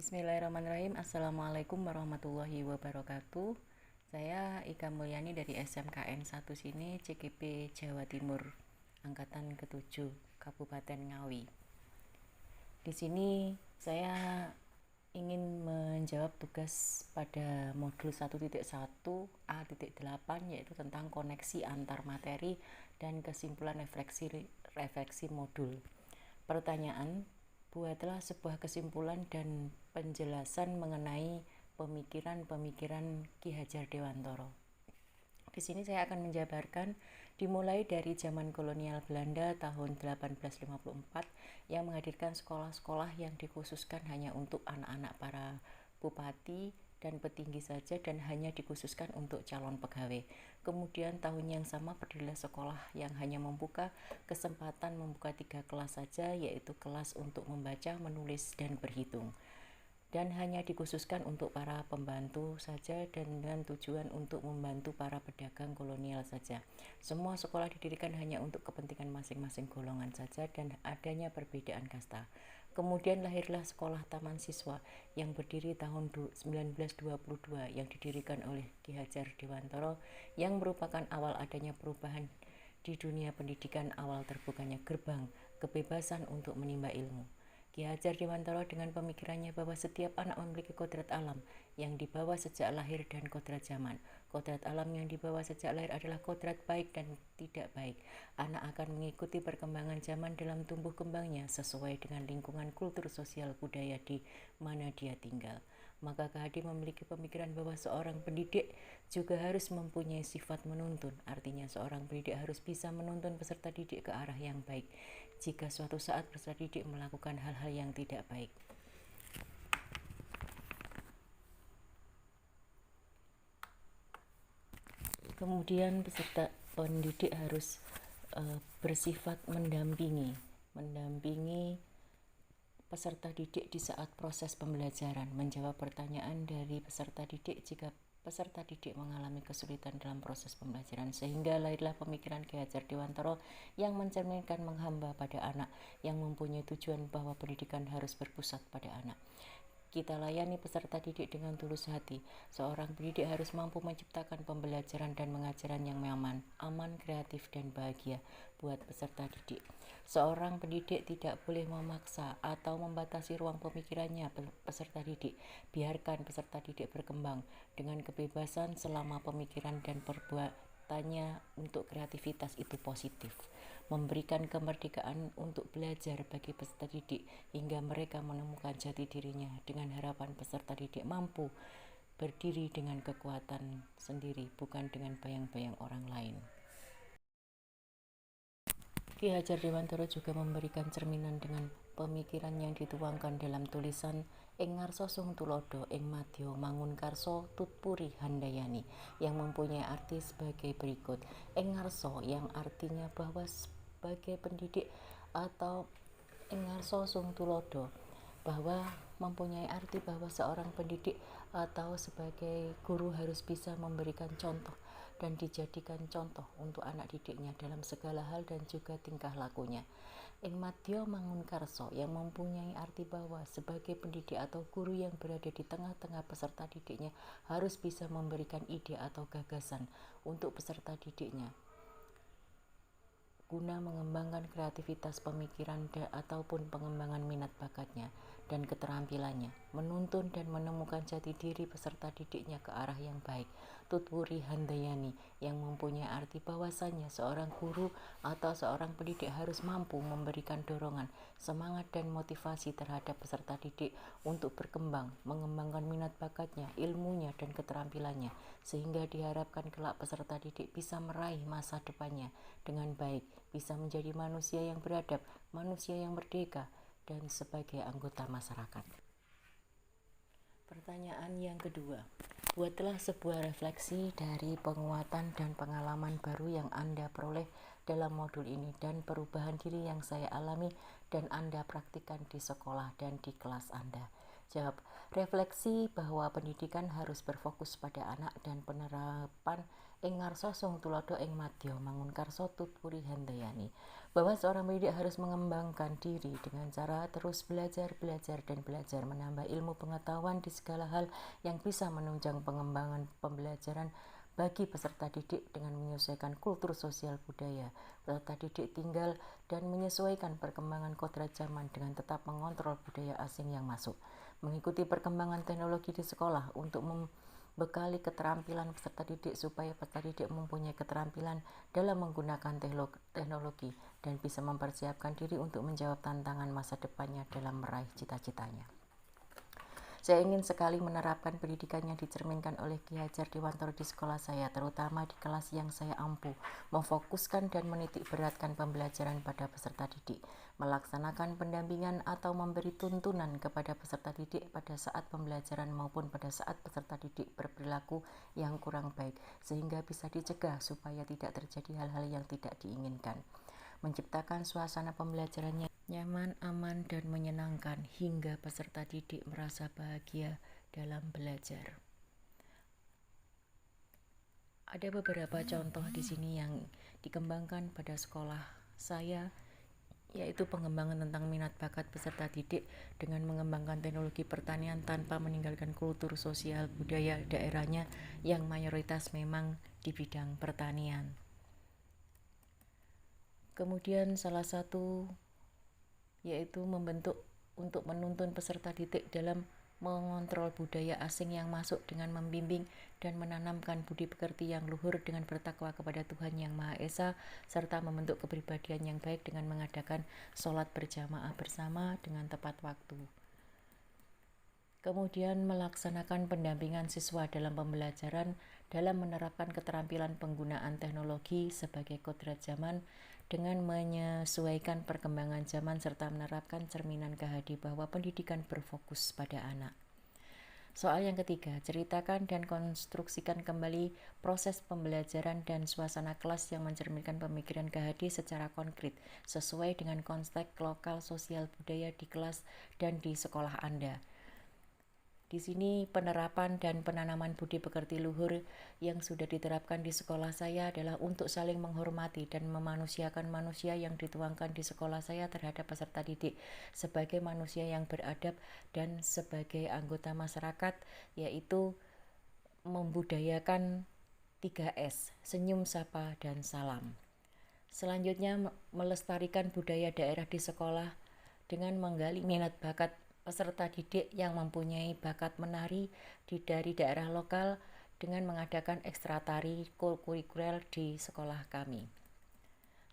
Bismillahirrahmanirrahim. Assalamualaikum warahmatullahi wabarakatuh. Saya Ika Mulyani dari SMKN 1 sini, CGP Jawa Timur, angkatan ke-7, Kabupaten Ngawi. Di sini saya ingin menjawab tugas pada modul 1.1 A.8, yaitu tentang koneksi antar materi dan kesimpulan refleksi modul. Pertanyaan: buatlah sebuah kesimpulan dan penjelasan mengenai pemikiran-pemikiran Ki Hajar Dewantara. Di sini saya akan menjabarkan dimulai dari zaman kolonial Belanda tahun 1854 yang menghadirkan sekolah-sekolah yang dikhususkan hanya untuk anak-anak para bupati dan petinggi saja dan hanya dikhususkan untuk calon pegawai. Kemudian tahun yang sama berdirilah sekolah yang hanya membuka kesempatan membuka 3 kelas saja, yaitu kelas untuk membaca, menulis, dan berhitung, dan hanya dikhususkan untuk para pembantu saja dan dengan tujuan untuk membantu para pedagang kolonial saja. Semua sekolah didirikan hanya untuk kepentingan masing-masing golongan saja dan adanya perbedaan kasta. Kemudian lahirlah sekolah taman siswa yang berdiri tahun 1922 yang didirikan oleh Ki Hajar Dewantara, yang merupakan awal adanya perubahan di dunia pendidikan, awal terbukanya gerbang kebebasan untuk menimba ilmu. Ki Hajar Dewantara dengan pemikirannya bahwa setiap anak memiliki kodrat alam yang dibawa sejak lahir dan kodrat zaman. Kodrat alam yang dibawa sejak lahir adalah kodrat baik dan tidak baik. Anak akan mengikuti perkembangan zaman dalam tumbuh kembangnya sesuai dengan lingkungan kultur sosial budaya di mana dia tinggal. Maka Ki memiliki pemikiran bahwa seorang pendidik juga harus mempunyai sifat menuntun. Artinya seorang pendidik harus bisa menuntun peserta didik ke arah yang baik jika suatu saat peserta didik melakukan hal-hal yang tidak baik. Kemudian peserta pendidik harus bersifat mendampingi peserta didik di saat proses pembelajaran, menjawab pertanyaan dari peserta didik jika peserta didik mengalami kesulitan dalam proses pembelajaran, sehingga lahirlah pemikiran Ki Hajar Dewantara yang mencerminkan menghamba pada anak, yang mempunyai tujuan bahwa pendidikan harus berpusat pada anak. Kita layani peserta didik dengan tulus hati. Seorang pendidik harus mampu menciptakan pembelajaran dan mengajaran yang nyaman, aman, kreatif, dan bahagia buat peserta didik. Seorang pendidik tidak boleh memaksa atau membatasi ruang pemikirannya peserta didik. Biarkan peserta didik berkembang dengan kebebasan selama pemikiran dan perbuatannya untuk kreativitas itu positif. Memberikan kemerdekaan untuk belajar bagi peserta didik hingga mereka menemukan jati dirinya, dengan harapan peserta didik mampu berdiri dengan kekuatan sendiri, bukan dengan bayang-bayang orang lain. Ki Hajar Dewantara juga memberikan cerminan dengan pemikiran yang dituangkan dalam tulisan Ing ngarsa sung tulodo ing madya mangun karso tutpuri handayani, yang mempunyai arti sebagai berikut. Ing ngarsa yang artinya bahwa sebagai pendidik, atau ing ngarsa sung tulodo bahwa mempunyai arti bahwa seorang pendidik atau sebagai guru harus bisa memberikan contoh dan dijadikan contoh untuk anak didiknya dalam segala hal dan juga tingkah lakunya. Ing madya mangun karso yang mempunyai arti bahwa sebagai pendidik atau guru yang berada di tengah-tengah peserta didiknya harus bisa memberikan ide atau gagasan untuk peserta didiknya guna mengembangkan kreativitas pemikiran ataupun pengembangan minat bakatnya dan keterampilannya, menuntun dan menemukan jati diri peserta didiknya ke arah yang baik. Tutpuri handayani yang mempunyai arti bahwasanya seorang guru atau seorang pendidik harus mampu memberikan dorongan, semangat dan motivasi terhadap peserta didik untuk berkembang, mengembangkan minat bakatnya, ilmunya dan keterampilannya, sehingga diharapkan kelak peserta didik bisa meraih masa depannya dengan baik, bisa menjadi manusia yang beradab, manusia yang merdeka, dan sebagai anggota masyarakat. Pertanyaan yang kedua, buatlah sebuah refleksi dari penguatan dan pengalaman baru yang Anda peroleh dalam modul ini dan perubahan diri yang saya alami dan Anda praktikkan di sekolah dan di kelas Anda. Jawab. Refleksi bahwa pendidikan harus berfokus pada anak dan penerapan ing ngarsa sung tulodo ing madya mangun karsa tutpuri handayani. Bahwa seorang pendidik harus mengembangkan diri dengan cara terus belajar dan belajar, menambah ilmu pengetahuan di segala hal yang bisa menunjang pengembangan pembelajaran bagi peserta didik dengan menyesuaikan kultur sosial budaya. Peserta didik tinggal dan menyesuaikan perkembangan kodrat zaman dengan tetap mengontrol budaya asing yang masuk. Mengikuti perkembangan teknologi di sekolah untuk membekali keterampilan peserta didik supaya peserta didik mempunyai keterampilan dalam menggunakan teknologi dan bisa mempersiapkan diri untuk menjawab tantangan masa depannya dalam meraih cita-citanya. Saya ingin sekali menerapkan pendidikan yang dicerminkan oleh Ki Hajar Dewantoro di sekolah saya, terutama di kelas yang saya ampu, memfokuskan dan menitik beratkan pembelajaran pada peserta didik, melaksanakan pendampingan atau memberi tuntunan kepada peserta didik pada saat pembelajaran maupun pada saat peserta didik berperilaku yang kurang baik, sehingga bisa dicegah supaya tidak terjadi hal-hal yang tidak diinginkan. Menciptakan suasana pembelajarannya nyaman, aman, dan menyenangkan hingga peserta didik merasa bahagia dalam belajar. Ada beberapa contoh di sini yang dikembangkan pada sekolah saya, yaitu pengembangan tentang minat bakat peserta didik dengan mengembangkan teknologi pertanian tanpa meninggalkan kultur sosial budaya daerahnya yang mayoritas memang di bidang pertanian. Kemudian salah satu yaitu membentuk untuk menuntun peserta didik dalam mengontrol budaya asing yang masuk dengan membimbing dan menanamkan budi pekerti yang luhur dengan bertakwa kepada Tuhan Yang Maha Esa, serta membentuk kepribadian yang baik dengan mengadakan sholat berjamaah bersama dengan tepat waktu. Kemudian melaksanakan pendampingan siswa dalam pembelajaran dalam menerapkan keterampilan penggunaan teknologi sebagai kodrat zaman dengan menyesuaikan perkembangan zaman serta menerapkan cerminan KHD bahwa pendidikan berfokus pada anak. Soal yang ketiga, ceritakan dan konstruksikan kembali proses pembelajaran dan suasana kelas yang mencerminkan pemikiran KHD secara konkret sesuai dengan konteks lokal sosial budaya di kelas dan di sekolah Anda. Di sini penerapan dan penanaman budi pekerti luhur yang sudah diterapkan di sekolah saya adalah untuk saling menghormati dan memanusiakan manusia yang dituangkan di sekolah saya terhadap peserta didik sebagai manusia yang beradab dan sebagai anggota masyarakat, yaitu membudayakan 3S, senyum, sapa, dan salam. Selanjutnya, melestarikan budaya daerah di sekolah dengan menggali minat bakat peserta didik yang mempunyai bakat menari dari daerah lokal dengan mengadakan ekstra tari kurikuler di sekolah kami.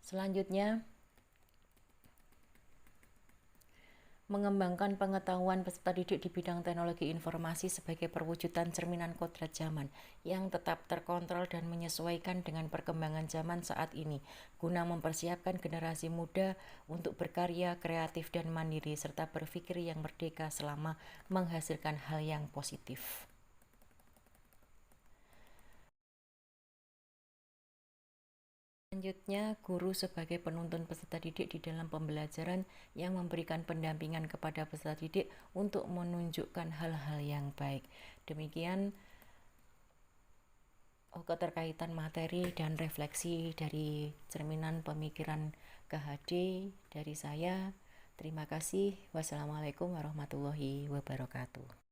Selanjutnya, mengembangkan pengetahuan peserta didik di bidang teknologi informasi sebagai perwujudan cerminan kodrat zaman yang tetap terkontrol dan menyesuaikan dengan perkembangan zaman saat ini, guna mempersiapkan generasi muda untuk berkarya, kreatif, dan mandiri, serta berpikir yang merdeka selama menghasilkan hal yang positif. Selanjutnya, guru sebagai penuntun peserta didik di dalam pembelajaran yang memberikan pendampingan kepada peserta didik untuk menunjukkan hal-hal yang baik. Demikian keterkaitan materi dan refleksi dari cerminan pemikiran KHD dari saya. Terima kasih. Wassalamualaikum warahmatullahi wabarakatuh.